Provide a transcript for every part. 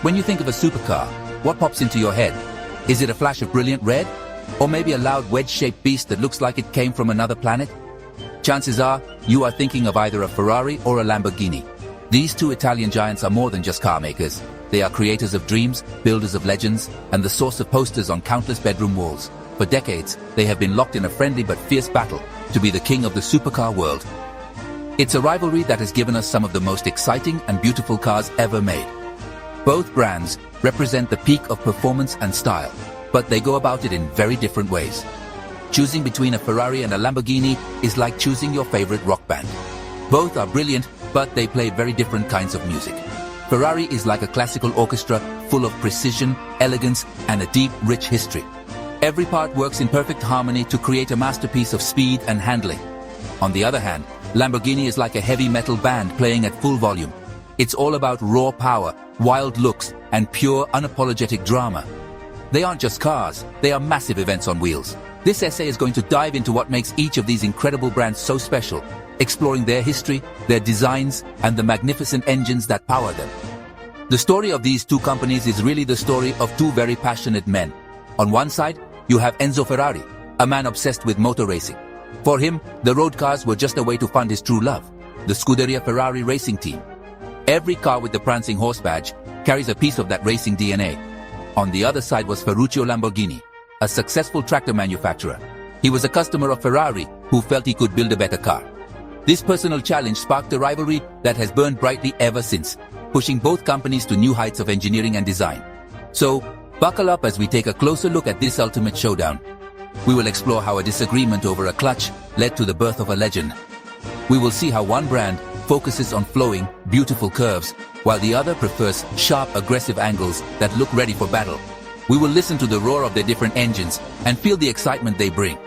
When you think of a supercar, what pops into your head? Is it a flash of brilliant red? Or maybe a loud wedge-shaped beast that looks like it came from another planet? Chances are, you are thinking of either a Ferrari or a Lamborghini. These two Italian giants are more than just car makers. They are creators of dreams, builders of legends, and the source of posters on countless bedroom walls. For decades, they have been locked in a friendly but fierce battle to be the king of the supercar world. It's a rivalry that has given us some of the most exciting and beautiful cars ever made. Both brands represent the peak of performance and style, but they go about it in very different ways. Choosing between a Ferrari and a Lamborghini is like choosing your favorite rock band. Both are brilliant, but they play very different kinds of music. Ferrari is like a classical orchestra full of precision, elegance, and a deep, rich history. Every part works in perfect harmony to create a masterpiece of speed and handling. On the other hand, Lamborghini is like a heavy metal band playing at full volume. It's all about raw power, wild looks, and pure, unapologetic drama. They aren't just cars, they are massive events on wheels. This essay is going to dive into what makes each of these incredible brands so special, exploring their history, their designs, and the magnificent engines that power them. The story of these two companies is really the story of two very passionate men. On one side, you have Enzo Ferrari, a man obsessed with motor racing. For him, the road cars were just a way to fund his true love, the Scuderia Ferrari racing team. Every car with the prancing horse badge carries a piece of that racing DNA. On the other side was Ferruccio Lamborghini, a successful tractor manufacturer. He was a customer of Ferrari who felt he could build a better car. This personal challenge sparked a rivalry that has burned brightly ever since, pushing both companies to new heights of engineering and design. So, buckle up as we take a closer look at this ultimate showdown. We will explore how a disagreement over a clutch led to the birth of a legend. We will see how one brand focuses on flowing, beautiful curves, while the other prefers sharp, aggressive angles that look ready for battle. We will listen to the roar of their different engines and feel the excitement they bring.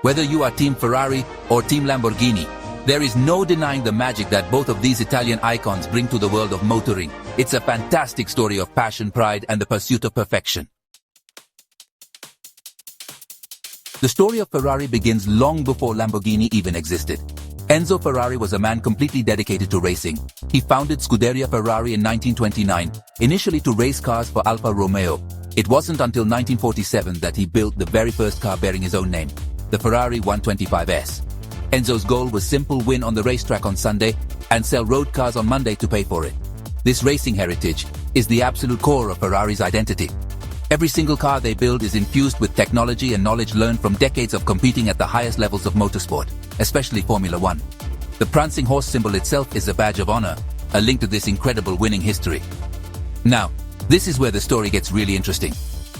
Whether you are Team Ferrari or Team Lamborghini, there is no denying the magic that both of these Italian icons bring to the world of motoring. It's a fantastic story of passion, pride, and the pursuit of perfection. The story of Ferrari begins long before Lamborghini even existed. Enzo Ferrari was a man completely dedicated to racing. He founded Scuderia Ferrari in 1929, initially to race cars for Alfa Romeo. It wasn't until 1947 that he built the very first car bearing his own name, the Ferrari 125S. Enzo's goal was simple: win on the racetrack on Sunday and sell road cars on Monday to pay for it. This racing heritage is the absolute core of Ferrari's identity. Every single car they build is infused with technology and knowledge learned from decades of competing at the highest levels of motorsport, especially Formula One. The prancing horse symbol itself is a badge of honor, a link to this incredible winning history. Now, this is where the story gets really interesting.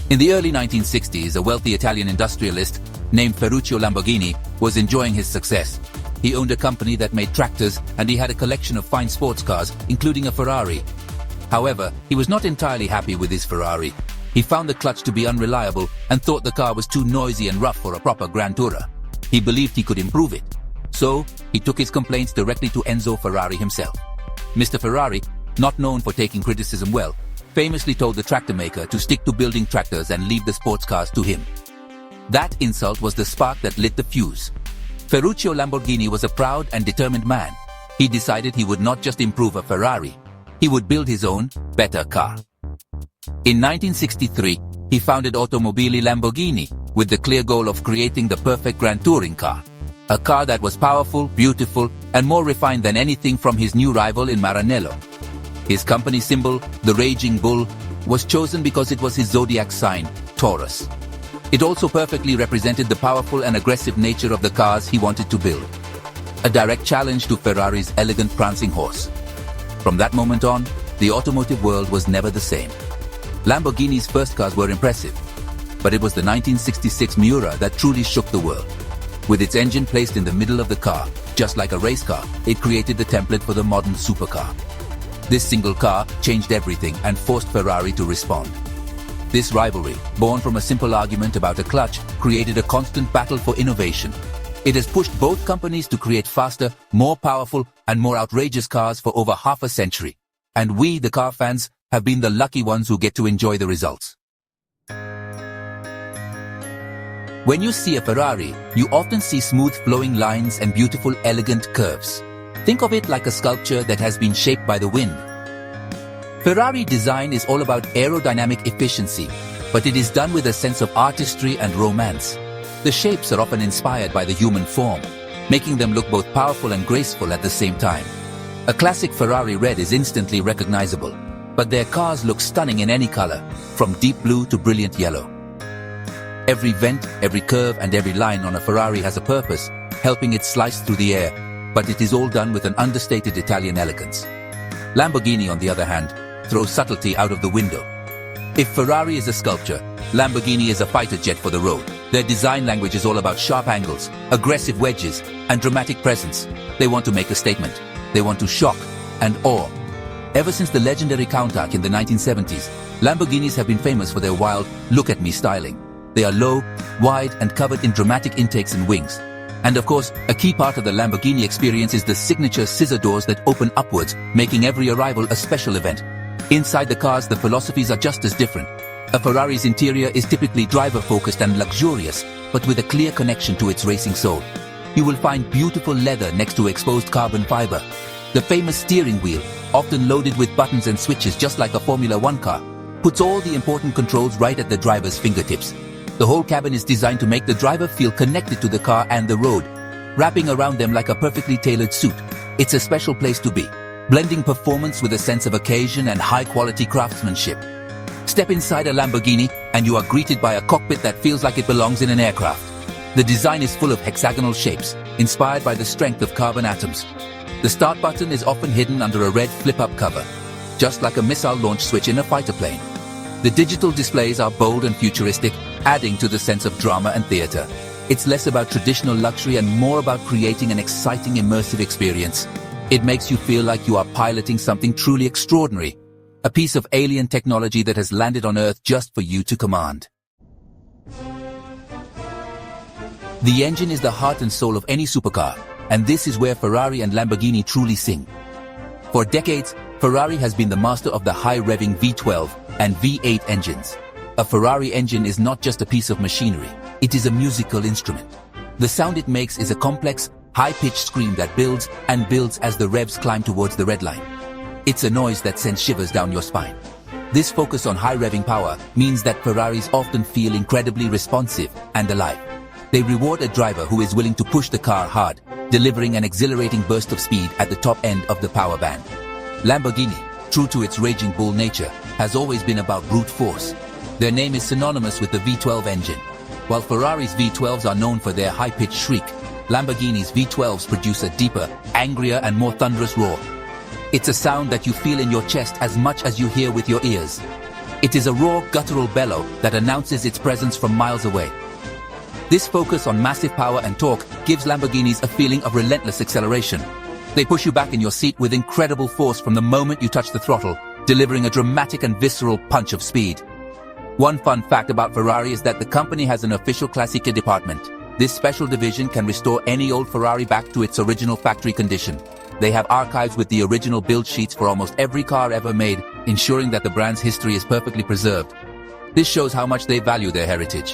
In the early 1960s, a wealthy Italian industrialist named Ferruccio Lamborghini was enjoying his success. He owned a company that made tractors, and he had a collection of fine sports cars, including a Ferrari. However, he was not entirely happy with his Ferrari. He found the clutch to be unreliable and thought the car was too noisy and rough for a proper Grand Tourer. He believed he could improve it. So, he took his complaints directly to Enzo Ferrari himself. Mr. Ferrari, not known for taking criticism well, famously told the tractor maker to stick to building tractors and leave the sports cars to him. That insult was the spark that lit the fuse. Ferruccio Lamborghini was a proud and determined man. He decided he would not just improve a Ferrari, he would build his own, better car. In 1963, he founded Automobili Lamborghini with the clear goal of creating the perfect Grand Touring car. A car that was powerful, beautiful, and more refined than anything from his new rival in Maranello. His company symbol, the Raging Bull, was chosen because it was his zodiac sign, Taurus. It also perfectly represented the powerful and aggressive nature of the cars he wanted to build. A direct challenge to Ferrari's elegant prancing horse. From that moment on, the automotive world was never the same. Lamborghini's first cars were impressive, but it was the 1966 Miura that truly shook the world. With its engine placed in the middle of the car, just like a race car, it created the template for the modern supercar. This single car changed everything and forced Ferrari to respond. This rivalry, born from a simple argument about a clutch, created a constant battle for innovation. It has pushed both companies to create faster, more powerful, and more outrageous cars for over half a century. And we, the car fans, have been the lucky ones who get to enjoy the results. When you see a Ferrari, you often see smooth flowing lines and beautiful, elegant curves. Think of it like a sculpture that has been shaped by the wind. Ferrari design is all about aerodynamic efficiency, but it is done with a sense of artistry and romance. The shapes are often inspired by the human form, making them look both powerful and graceful at the same time. A classic Ferrari red is instantly recognizable, but their cars look stunning in any color, from deep blue to brilliant yellow. Every vent, every curve, and every line on a Ferrari has a purpose, helping it slice through the air, but it is all done with an understated Italian elegance. Lamborghini, on the other hand, throws subtlety out of the window. If Ferrari is a sculpture, Lamborghini is a fighter jet for the road. Their design language is all about sharp angles, aggressive wedges, and dramatic presence. They want to make a statement. They want to shock and awe. Ever since the legendary Countach in the 1970s, Lamborghinis have been famous for their wild, look-at-me styling. They are low, wide, and covered in dramatic intakes and wings. And of course, a key part of the Lamborghini experience is the signature scissor doors that open upwards, making every arrival a special event. Inside the cars, the philosophies are just as different. A Ferrari's interior is typically driver-focused and luxurious, but with a clear connection to its racing soul. You will find beautiful leather next to exposed carbon fiber. The famous steering wheel, often loaded with buttons and switches just like a Formula One car, puts all the important controls right at the driver's fingertips. The whole cabin is designed to make the driver feel connected to the car and the road, wrapping around them like a perfectly tailored suit. It's a special place to be, blending performance with a sense of occasion and high-quality craftsmanship. Step inside a Lamborghini and you are greeted by a cockpit that feels like it belongs in an aircraft. The design is full of hexagonal shapes, inspired by the strength of carbon atoms. The start button is often hidden under a red flip-up cover, just like a missile launch switch in a fighter plane. The digital displays are bold and futuristic, adding to the sense of drama and theater. It's less about traditional luxury and more about creating an exciting, immersive experience. It makes you feel like you are piloting something truly extraordinary, a piece of alien technology that has landed on Earth just for you to command. The engine is the heart and soul of any supercar, and this is where Ferrari and Lamborghini truly sing. For decades, Ferrari has been the master of the high-revving V12 and V8 engines. A Ferrari engine is not just a piece of machinery, it is a musical instrument. The sound it makes is a complex, high-pitched scream that builds and builds as the revs climb towards the red line. It's a noise that sends shivers down your spine. This focus on high-revving power means that Ferraris often feel incredibly responsive and alive. They reward a driver who is willing to push the car hard, delivering an exhilarating burst of speed at the top end of the power band. Lamborghini, true to its raging bull nature, has always been about brute force. Their name is synonymous with the V12 engine. While Ferrari's V12s are known for their high-pitched shriek, Lamborghini's V12s produce a deeper, angrier, and more thunderous roar. It's a sound that you feel in your chest as much as you hear with your ears. It is a raw, guttural bellow that announces its presence from miles away. This focus on massive power and torque gives Lamborghinis a feeling of relentless acceleration. They push you back in your seat with incredible force from the moment you touch the throttle, delivering a dramatic and visceral punch of speed. One fun fact about Ferrari is that the company has an official Classica department. This special division can restore any old Ferrari back to its original factory condition. They have archives with the original build sheets for almost every car ever made, ensuring that the brand's history is perfectly preserved. This shows how much they value their heritage.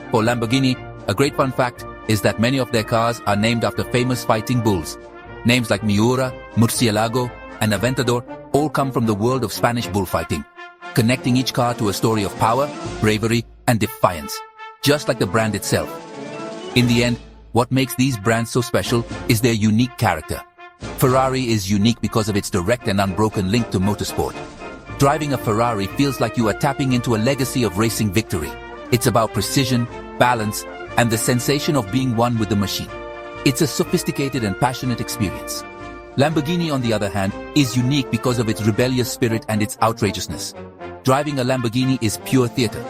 For Lamborghini, a great fun fact is that many of their cars are named after famous fighting bulls. Names like Miura, Murcielago, and Aventador all come from the world of Spanish bullfighting, connecting each car to a story of power, bravery, and defiance, just like the brand itself. In the end, what makes these brands so special is their unique character. Ferrari is unique because of its direct and unbroken link to motorsport. Driving a Ferrari feels like you are tapping into a legacy of racing victory. It's about precision, balance, and the sensation of being one with the machine. It's a sophisticated and passionate experience. Lamborghini, on the other hand, is unique because of its rebellious spirit and its outrageousness. Driving a Lamborghini is pure theater.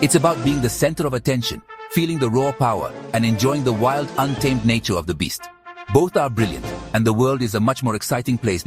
It's about being the center of attention, feeling the raw power, and enjoying the wild, untamed nature of the beast. Both are brilliant, and the world is a much more exciting place